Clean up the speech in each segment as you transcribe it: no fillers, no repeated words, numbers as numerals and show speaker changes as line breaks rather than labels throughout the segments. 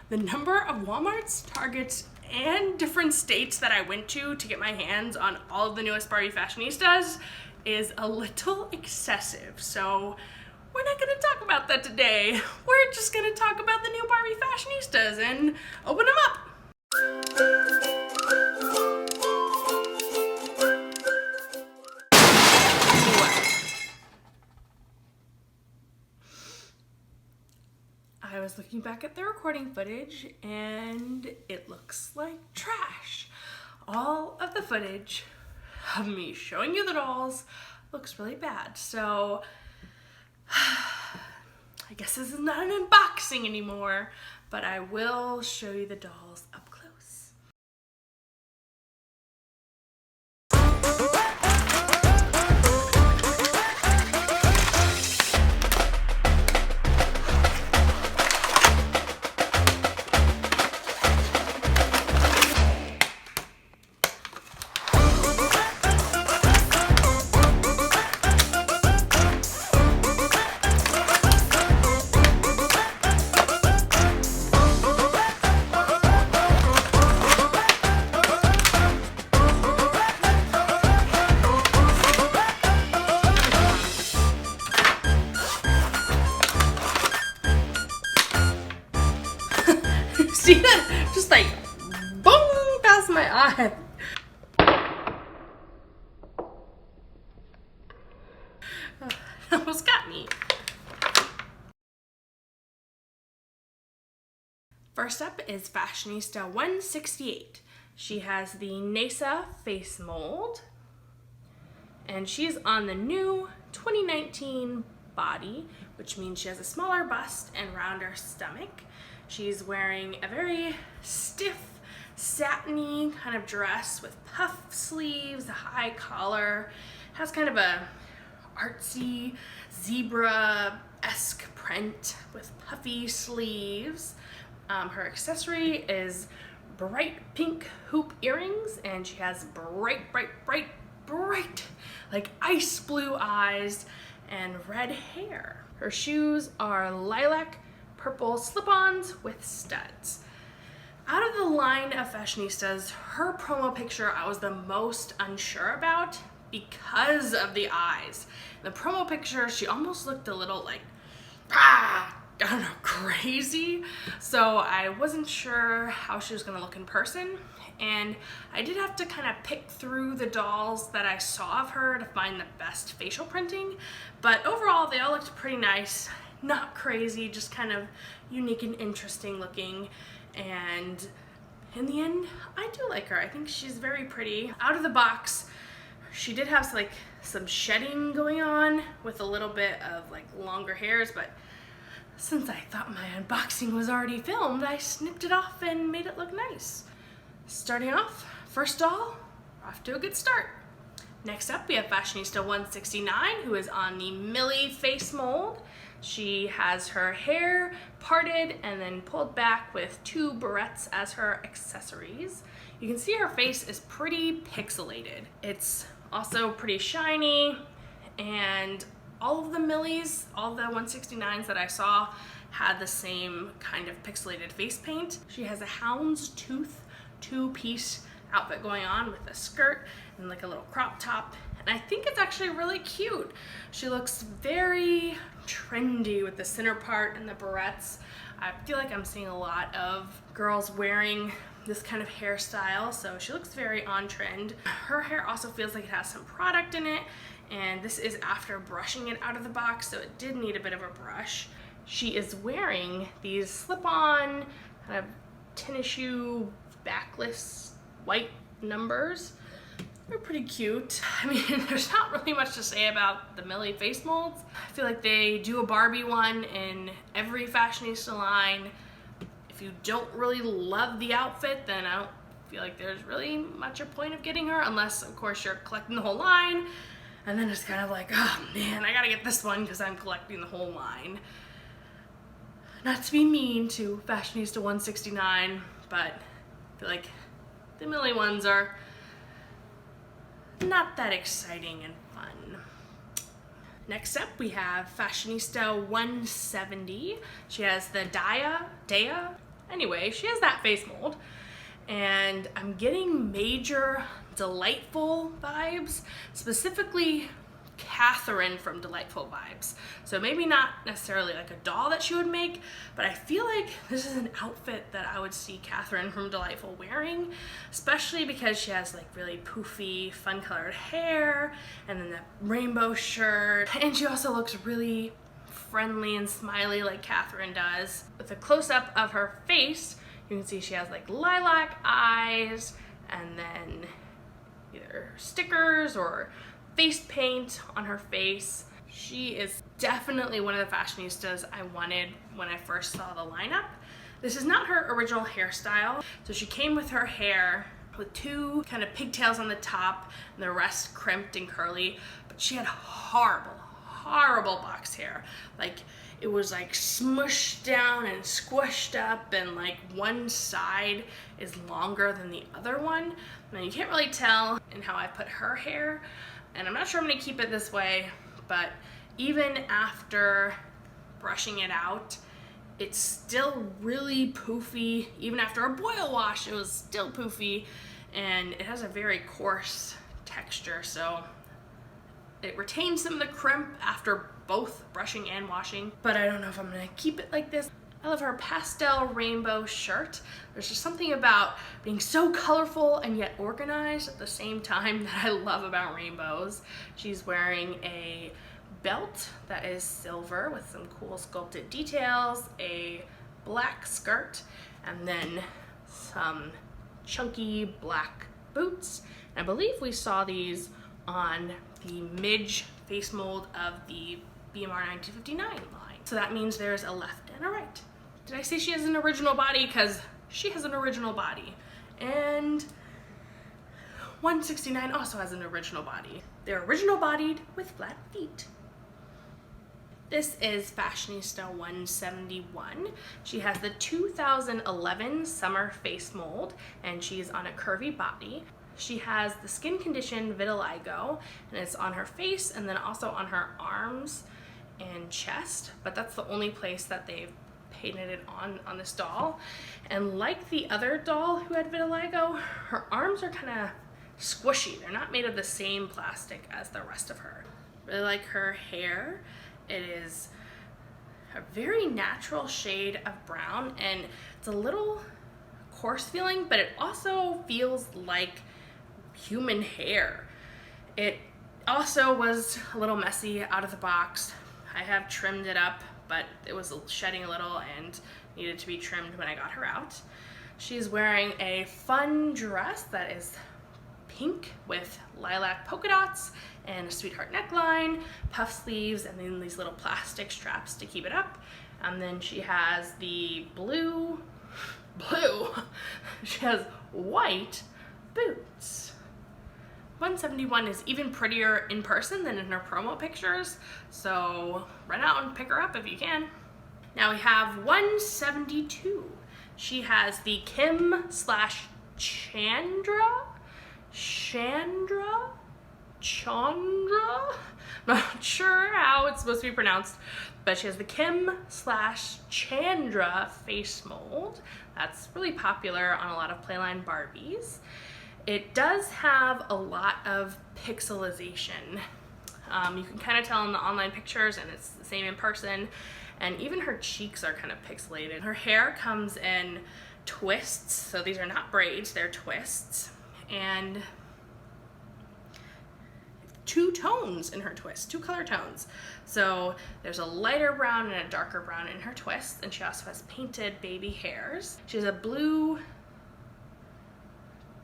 The number of Walmarts, Targets, and different states that I went to get my hands on all of the newest Barbie Fashionistas is a little excessive. So we're not gonna talk about that today. We're just gonna talk about the new Barbie Fashionistas and open them up. I was looking back at the recording footage and it looks like trash. All of the footage of me showing you the dolls looks really bad. So I guess this is not an unboxing anymore, but I will show you the dolls up close. See that? Just like boom past my eye. Almost got me. First up is Fashionista 168. She has the NASA face mold, and she's on the new 2019 body, which means she has a smaller bust and rounder stomach. She's wearing a very stiff, satiny kind of dress with puff sleeves, a high collar, has kind of a artsy zebra-esque print with puffy sleeves. Her accessory is bright pink hoop earrings, and she has bright, like ice blue eyes and red hair. Her shoes are lilac purple slip-ons with studs. Out of the line of Fashionistas, her promo picture I was the most unsure about because of the eyes. In the promo picture, she almost looked a little like, I don't know, crazy. So I wasn't sure how she was gonna look in person. And I did have to kind of pick through the dolls that I saw of her to find the best facial printing. But overall, they all looked pretty nice. Not crazy, just kind of unique and interesting looking. And in the end, I do like her. I think she's very pretty. Out of the box, she did have like some shedding going on with a little bit of like longer hairs, but since I thought my unboxing was already filmed, I snipped it off and made it look nice. Starting off, first doll, off to a good start. Next up, we have Fashionista 169, who is on the Millie face mold. She has her hair parted and then pulled back with two barrettes as her accessories. You can see her face is pretty pixelated. It's also pretty shiny, and all of the Millies, all the 169s that I saw had the same kind of pixelated face paint. She has a houndstooth two-piece outfit going on with a skirt and like a little crop top, and I think it's actually really cute. She looks very trendy with the center part and the barrettes. I feel like I'm seeing a lot of girls wearing this kind of hairstyle, so she looks very on trend. Her hair also feels like it has some product in it, and this is after brushing it out of the box, so it did need a bit of a brush. She is wearing these slip-on kind of tennis shoe backless white numbers. They're pretty cute. I mean, there's not really much to say about the Millie face molds. I feel like they do a Barbie one in every Fashionista line. If you don't really love the outfit, then I don't feel like there's really much a point of getting her, unless of course you're collecting the whole line, and then it's kind of like, oh man, I gotta get this one because I'm collecting the whole line. Not to be mean to Fashionista 169, but I feel like the Millie ones are not that exciting and fun. Next up, we have Fashionista 170. She has the Daya Anyway, she has that face mold, and I'm getting major Delightful vibes, specifically Catherine from Delightful vibes. So maybe not necessarily like a doll that she would make, but I feel like this is an outfit that I would see Catherine from Delightful wearing, especially because she has like really poofy, fun colored hair, and then the rainbow shirt, and she also looks really friendly and smiley like Catherine does. With a close-up of her face, you can see she has like lilac eyes, and then either stickers or face paint on her face. She is definitely one of the fashionistas I wanted when I first saw the lineup. This is not her original hairstyle. So she came with her hair with two kind of pigtails on the top and the rest crimped and curly, but she had horrible box hair. Like, it was like smushed down and squished up, and like one side is longer than the other one. Now you can't really tell in how I put her hair, and I'm not sure I'm gonna keep it this way, but even after brushing it out, it's still really poofy. Even after a boil wash, it was still poofy, and it has a very coarse texture, so it retains some of the crimp after both brushing and washing, but I don't know if I'm gonna keep it like this. I love her pastel rainbow shirt. There's just something about being so colorful and yet organized at the same time that I love about rainbows. She's wearing a belt that is silver with some cool sculpted details, a black skirt, and then some chunky black boots. And I believe we saw these on the Midge face mold of the BMR 1959 line. So that means there's a left and a right. Did I say she has an original body? Because she has an original body. And 169 also has an original body. They're original bodied with flat feet. This is Fashionista 171. She has the 2011 summer face mold, and she's on a curvy body. She has the skin condition vitiligo, and it's on her face and then also on her arms and chest, but that's the only place that they've painted it on this doll. And like the other doll who had vitiligo, her arms are kind of squishy. They're not made of the same plastic as the rest of her. Really like her hair. It is a very natural shade of brown, and it's a little coarse feeling, but it also feels like human hair. It also was a little messy out of the box. I have trimmed it up, but it was shedding a little and needed to be trimmed when I got her out. She's wearing a fun dress that is pink with lilac polka dots and a sweetheart neckline, puff sleeves, and then these little plastic straps to keep it up. And then she has the blue, she has white boots. 171 is even prettier in person than in her promo pictures, so run out and pick her up if you can. Now we have 172. She has the Kim / Chandra? I'm not sure how it's supposed to be pronounced, but she has the Kim / Chandra face mold. That's really popular on a lot of Playline Barbies. It does have a lot of pixelization. You can kind of tell in the online pictures, and it's the same in person, and even her cheeks are kind of pixelated. Her hair comes in twists, so these are not braids, they're twists, and two tones in her twist, two color tones. So there's a lighter brown and a darker brown in her twist, and she also has painted baby hairs. She has a blue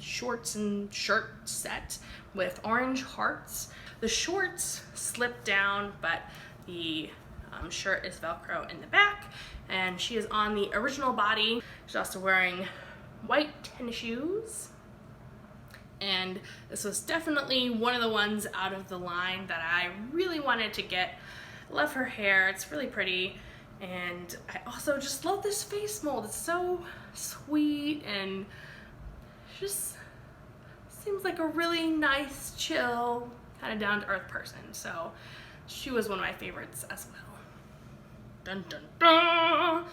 shorts and shirt set with orange hearts. The shorts slip down, but the shirt is Velcro in the back, and she is on the original body. She's also wearing white tennis shoes, and this was definitely one of the ones out of the line that I really wanted to get. I love her hair, it's really pretty, and I also just love this face mold. It's so sweet and just seems like a really nice, chill, kind of down-to-earth person. So she was one of my favorites as well. Dun dun dun!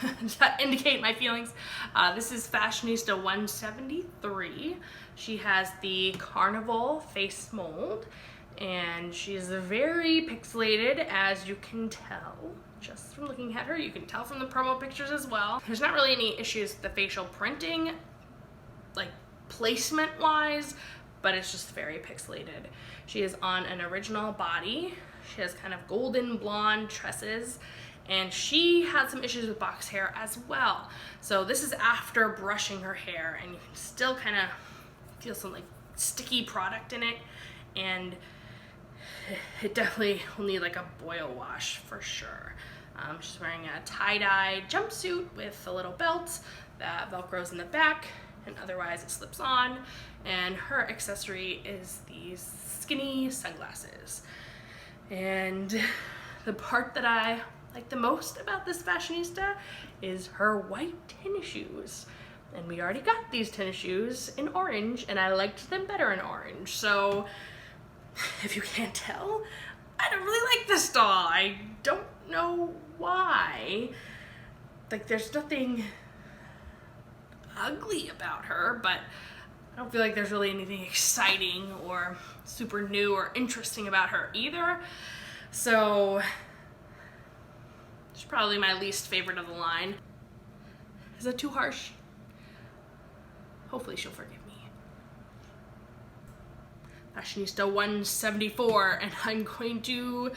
to indicate my feelings. This is Fashionista 173. She has the carnival face mold, and she's very pixelated, as you can tell just from looking at her. You can tell from the promo pictures as well. There's not really any issues with the facial printing, like placement wise, but it's just very pixelated. She is on an original body. She has kind of golden blonde tresses, and she had some issues with box hair as well. So this is after brushing her hair, and you can still kind of feel some like sticky product in it, and it definitely will need like a boil wash for sure. She's wearing a tie-dye jumpsuit with a little belt that velcros in the back, and otherwise it slips on, and her accessory is these skinny sunglasses. And the part that I like the most about this fashionista is her white tennis shoes. And we already got these tennis shoes in orange, and I liked them better in orange. So if you can't tell, I don't really like this doll. I don't know why. Like, there's nothing ugly about her, but I don't feel like there's really anything exciting or super new or interesting about her either. So she's probably my least favorite of the line. Is that too harsh? Hopefully she'll forgive me. Fashionista 174, and I'm going to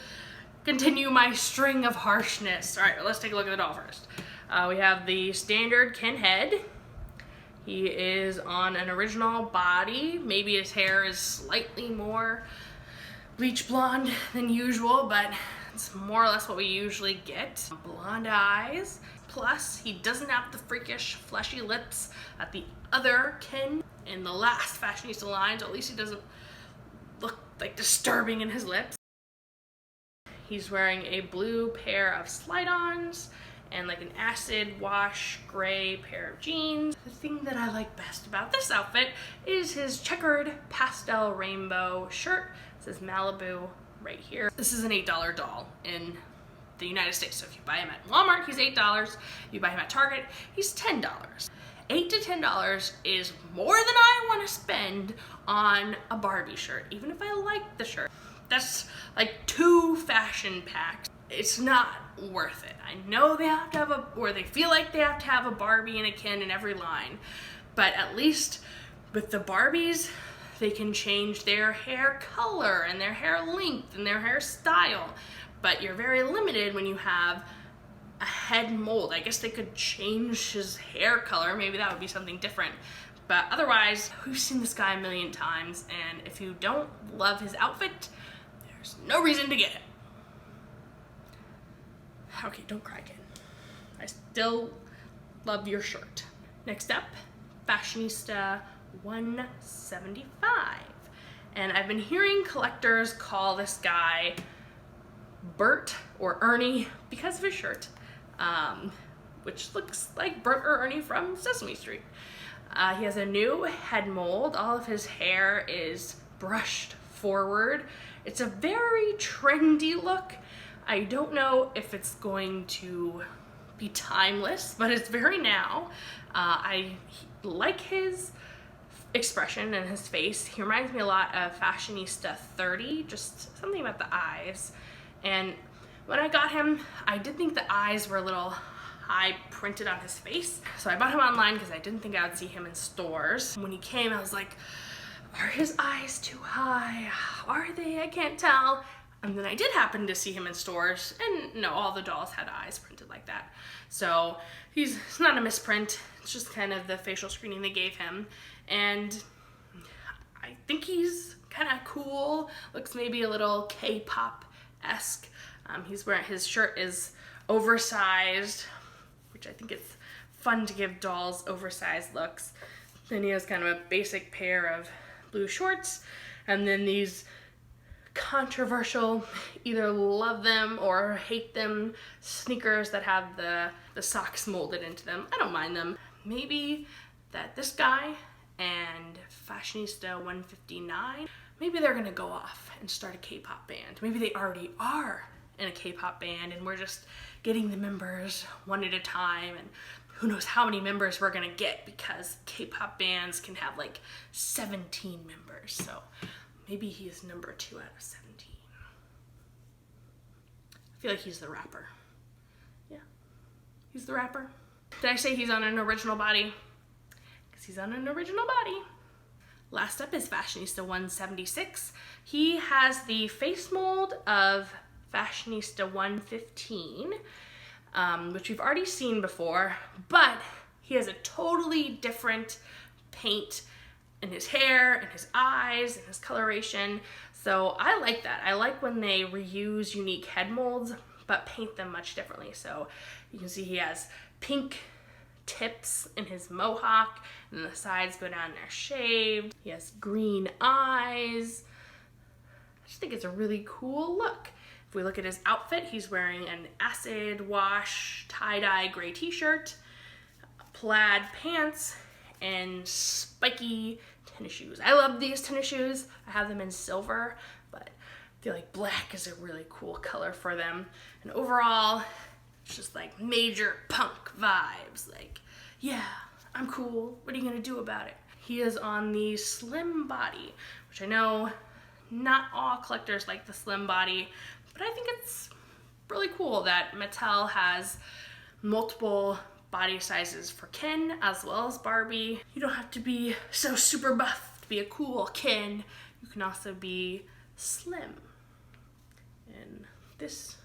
continue my string of harshness. All right, let's take a look at the doll first. We have the standard Ken head. He is on an original body. Maybe his hair is slightly more bleach blonde than usual, but it's more or less what we usually get. Blonde eyes, plus he doesn't have the freakish fleshy lips that the other Ken in the last Fashionista line, so at least he doesn't look like disturbing in his lips. He's wearing a blue pair of slide-ons and like an acid wash gray pair of jeans. The thing that I like best about this outfit is his checkered pastel rainbow shirt. It says Malibu right here. This is an $8 doll in the United States. So if you buy him at Walmart, he's $8. You buy him at Target, he's $10. $8 to $10 is more than I want to spend on a Barbie shirt, even if I like the shirt. That's like 2 fashion packs. It's not worth it. I know they have to have or they feel like they have to have a Barbie and a Ken in every line, but at least with the Barbies, they can change their hair color and their hair length and their hairstyle, but you're very limited when you have a head mold. I guess they could change his hair color. Maybe that would be something different. But otherwise, we've seen this guy a million times, and if you don't love his outfit, there's no reason to get it. Okay, don't cry again. I still love your shirt. Next up, Fashionista 175. And I've been hearing collectors call this guy Bert or Ernie because of his shirt, which looks like Bert or Ernie from Sesame Street. He has a new head mold. All of his hair is brushed forward. It's a very trendy look. I don't know if it's going to be timeless, but it's very now. I like his expression and his face. He reminds me a lot of Fashionista 30, just something about the eyes. And when I got him, I did think the eyes were a little high printed on his face. So I bought him online because I didn't think I would see him in stores. When he came, I was like, are his eyes too high? Are they? I can't tell. And then I did happen to see him in stores, and no, all the dolls had eyes printed like that. So it's not a misprint, it's just kind of the facial screening they gave him. And I think he's kind of cool, looks maybe a little K-pop-esque. His shirt is oversized, which I think it's fun to give dolls oversized looks. Then he has kind of a basic pair of blue shorts, and then these controversial, either love them or hate them, sneakers that have the socks molded into them. I don't mind them. Maybe that this guy and Fashionista 159, maybe they're gonna go off and start a K-pop band. Maybe they already are in a K-pop band and we're just getting the members one at a time, and who knows how many members we're gonna get because K-pop bands can have like 17 members. So maybe he is number 2 out of 17. I feel like he's the rapper. Yeah, he's the rapper. Did I say he's on an original body? Because he's on an original body. Last up is Fashionista 176. He has the face mold of Fashionista 115, which we've already seen before, but he has a totally different paint in his hair, and his eyes, and his coloration. So I like that. I like when they reuse unique head molds, but paint them much differently. So you can see he has pink tips in his mohawk, and the sides go down, they're shaved. He has green eyes. I just think it's a really cool look. If we look at his outfit, he's wearing an acid wash tie-dye gray t-shirt, plaid pants, and spiky tennis shoes. I love these tennis shoes. I have them in silver, but I feel like black is a really cool color for them. And overall, it's just like major punk vibes. Like, yeah, I'm cool. What are you gonna do about it? He is on the slim body, which I know not all collectors like the slim body, but I think it's really cool that Mattel has multiple body sizes for Ken as well as Barbie. You don't have to be so super buff to be a cool Ken. You can also be slim. And this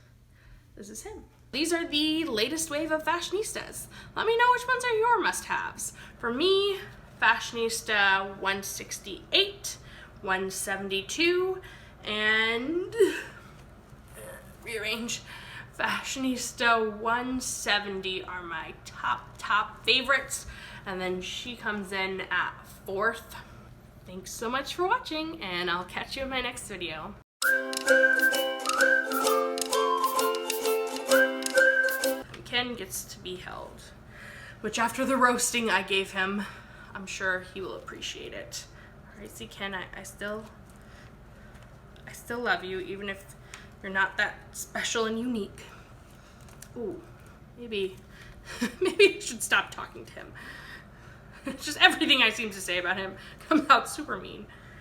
is him. These are the latest wave of fashionistas. Let me know which ones are your must-haves. For me, Fashionista 168, 172, and rearrange. Fashionista 170 are my top favorites, and then she comes in at 4th. Thanks so much for watching, and I'll catch you in my next video. Ken gets to be held, which after the roasting I gave him, I'm sure he will appreciate it. All right, see Ken, I still love you, even if you're not that special and unique. Ooh, maybe I should stop talking to him. Just everything I seem to say about him comes out super mean.